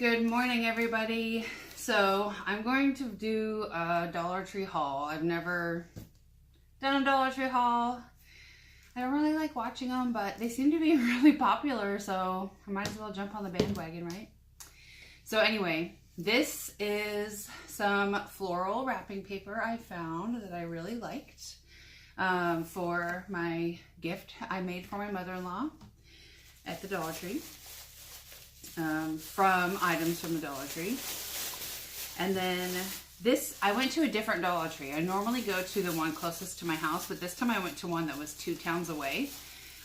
Good morning, everybody. So I'm going to do a Dollar Tree haul. I've never done a Dollar Tree haul. I don't really like watching them, but they seem to be really popular, so I might as well jump on the bandwagon, right? So anyway, this is some floral wrapping paper I found that I really liked for my gift I made for my mother-in-law at the Dollar Tree. From items from the Dollar Tree. And then this, I went to a different Dollar Tree. I normally go to the one closest to my house, but this time I went to one that was 2 towns away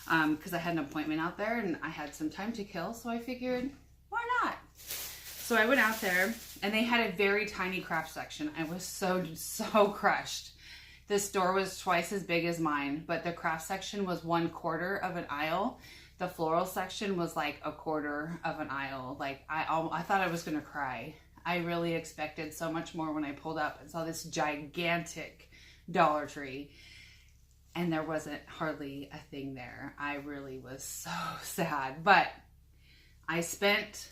because I had an appointment out there and I had some time to kill, so I figured, why not? So I went out there and they had a very tiny craft section. I was so crushed. The store was twice as big as mine, but the craft section was 1/4 of an aisle. The floral section was like 1/4 of an aisle. Like I thought I was gonna cry. I really expected so much more when I pulled up and saw this gigantic Dollar Tree, and there wasn't hardly a thing there. I really was so sad, but I spent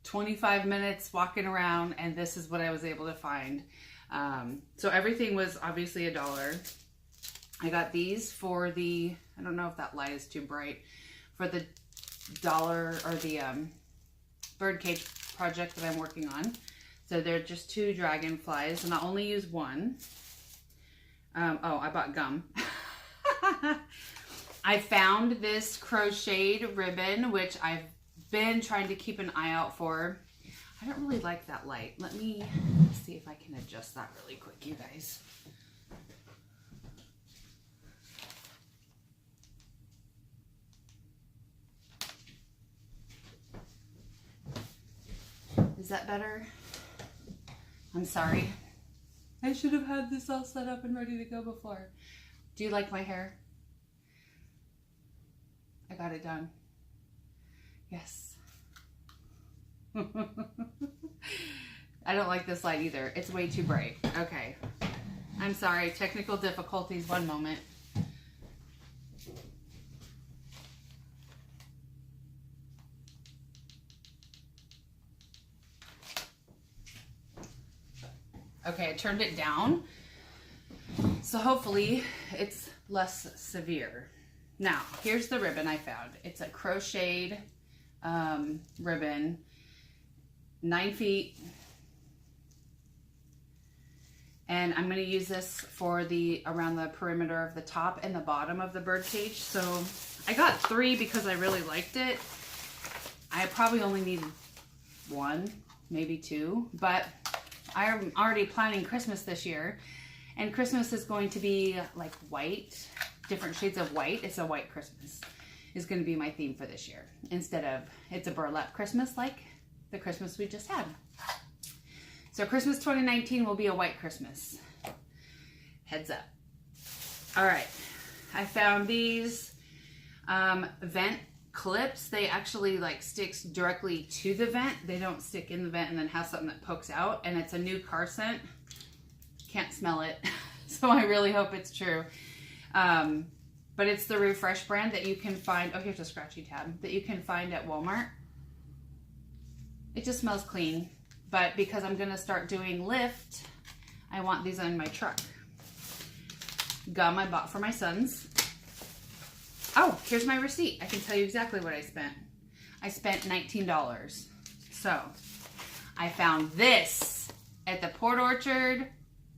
25 minutes walking around, and this is what I was able to find. So everything was obviously $1. I got these for the, I don't know if that light is too bright, for the dollar or the birdcage project that I'm working on. So they're just 2 dragonflies, and I only use one. Oh, I bought gum. I found this crocheted ribbon, which I've been trying to keep an eye out for. I don't really like that light. Let me see if I can adjust that really quick, you guys. Is that better? I'm sorry. I should have had this all set up and ready to go before. Do you like my hair? I got it done. Yes. I don't like this light either. It's way too bright. Okay. I'm sorry. Technical difficulties. One moment. Okay, I turned it down, so hopefully it's less severe. Now, here's the ribbon I found. It's a crocheted ribbon, 9 feet, and I'm going to use this for around the perimeter of the top and the bottom of the bird cage. So I got 3 because I really liked it. I probably only need 1, maybe 2, but I'm already planning Christmas this year, and Christmas is going to be like white, different shades of white. It's a white Christmas is going to be my theme for this year, instead of it's a burlap Christmas like the Christmas we just had. So Christmas 2019 will be a white Christmas. Heads up. All right, I found these vent clips. They actually like sticks directly to the vent. They don't stick in the vent and then have something that pokes out. And it's a new car scent. Can't smell it, so I really hope it's true. But it's the Refresh brand that you can find. Oh, here's a scratchy tab that you can find at Walmart. It just smells clean, but because I'm gonna start doing Lyft, I want these on my truck. Gum I bought for my sons. Oh, here's my receipt. I can tell you exactly what I spent. I spent $19. So, I found this at the Port Orchard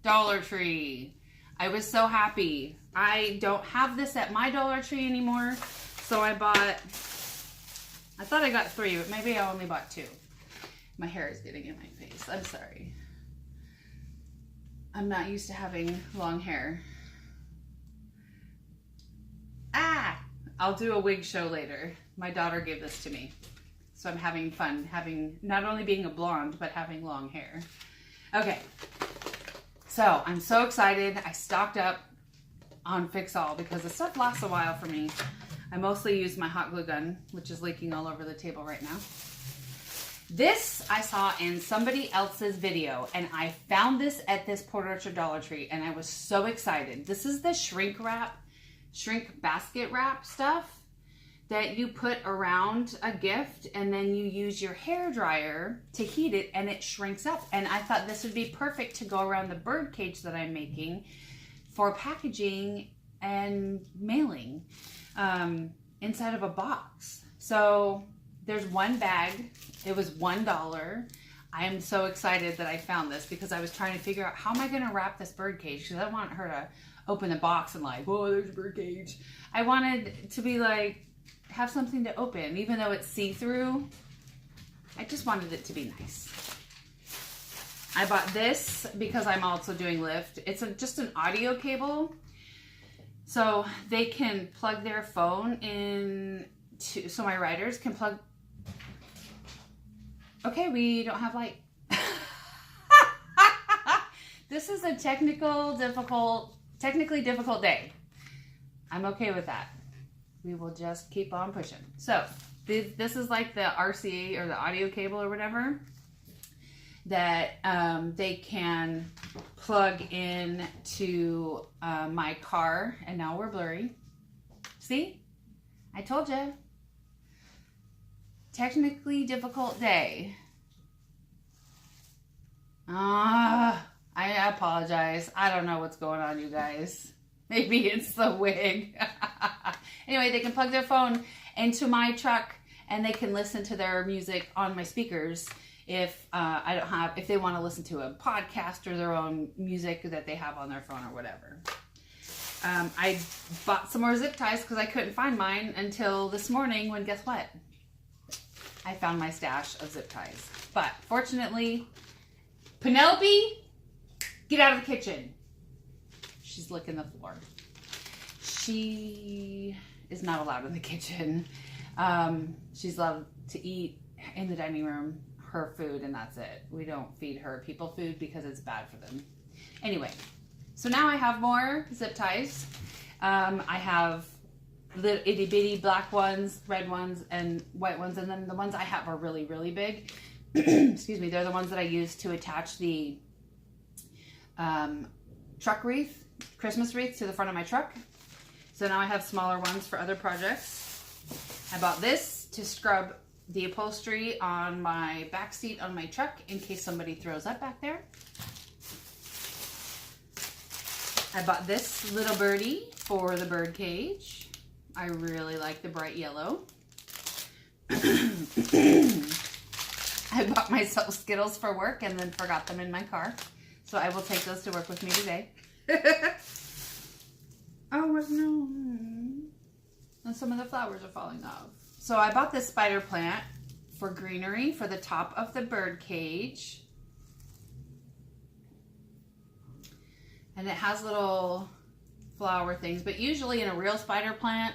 Dollar Tree. I was so happy. I don't have this at my Dollar Tree anymore, so I thought I got 3, but maybe I only bought 2. My hair is getting in my face. I'm sorry. I'm not used to having long hair. I'll do a wig show later. My daughter gave this to me. So I'm having fun not only being a blonde, but having long hair. Okay. So I'm so excited. I stocked up on Fix All because the stuff lasts a while for me. I mostly use my hot glue gun, which is leaking all over the table right now. This I saw in somebody else's video, and I found this at this Port Orchard Dollar Tree, and I was so excited. This is the shrink basket wrap stuff that you put around a gift, and then you use your hair dryer to heat it, and it shrinks up. And I thought this would be perfect to go around the bird cage that I'm making for packaging and mailing inside of a box. So there's one bag. It was $1. I am so excited that I found this because I was trying to figure out how am I going to wrap this bird cage, because I don't want her to open the box and like, oh, there's a bird cage. I wanted to be like, have something to open, even though it's see-through. I just wanted it to be nice. I bought this because I'm also doing Lyft. It's just an audio cable, so they can plug their phone in to, so my riders can plug. Okay, we don't have light. This is a technically difficult day. I'm okay with that. We will just keep on pushing. So this is like the RCA or the audio cable or whatever that they can plug in to my car. And now we're blurry. See? I told you. Technically difficult day. I apologize. I don't know what's going on, you guys. Maybe it's the wig. Anyway, they can plug their phone into my truck and they can listen to their music on my speakers if if they want to listen to a podcast or their own music that they have on their phone or whatever. I bought some more zip ties because I couldn't find mine until this morning when, guess what? I found my stash of zip ties. But fortunately, Penelope, get out of the kitchen. She's licking the floor. She is not allowed in the kitchen. She's allowed to eat in the dining room her food, and that's it. We don't feed her people food because it's bad for them. Anyway, so now I have more zip ties. I have little itty bitty black ones, red ones, and white ones, and then the ones I have are really, really big. Excuse me, they're the ones that I use to attach the truck wreath, Christmas wreath to the front of my truck. So now I have smaller ones for other projects. I bought this to scrub the upholstery on my back seat on my truck in case somebody throws up back there. I bought this little birdie for the bird cage. I really like the bright yellow. I bought myself Skittles for work and then forgot them in my car. So I will take those to work with me today. Oh, no. And some of the flowers are falling off. So I bought this spider plant for greenery for the top of the bird cage. And it has little flower things, but usually in a real spider plant,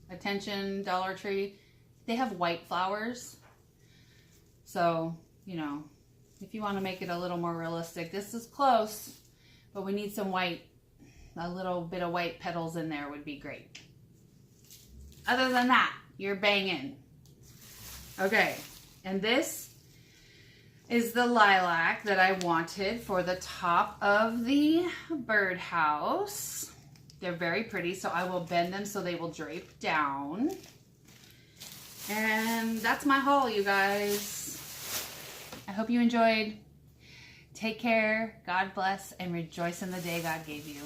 attention, Dollar Tree, they have white flowers. So, you know, if you want to make it a little more realistic, this is close, but we need some white, a little bit of white petals in there would be great. Other than that, you're banging. Okay, and this is the lilac that I wanted for the top of the birdhouse. They're very pretty, so I will bend them so they will drape down. And that's my haul, you guys. I hope you enjoyed. Take care, God bless, and rejoice in the day God gave you.